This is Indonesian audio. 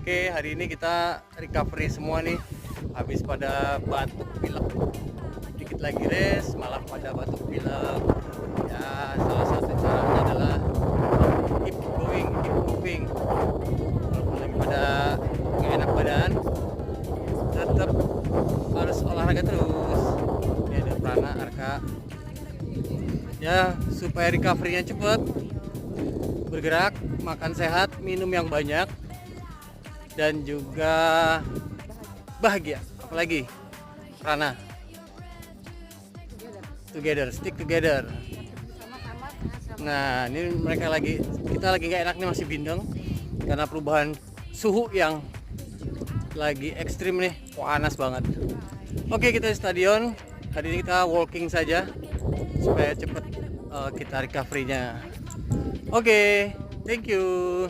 Oke, hari ini kita recovery semua nih. Habis pada batuk pilek, dikit lagi res malah pada batuk pilek. Ya, salah satu caranya adalah keep going, keep moving. Walaupun lagi pada nggak enak badan, tetap harus olahraga terus. Ini ada Prana, Arka. Ya, supaya recovery-nya cepet, bergerak, makan sehat, minum yang banyak, dan juga bahagia. Apalagi Prana, together, stick together. Nah, ini kita lagi nggak enak nih, masih bindeng karena perubahan suhu yang lagi ekstrim nih, panas banget. Oke, kita di stadion. Hari ini kita walking saja supaya cepet kita recovery-nya. Oke, thank you.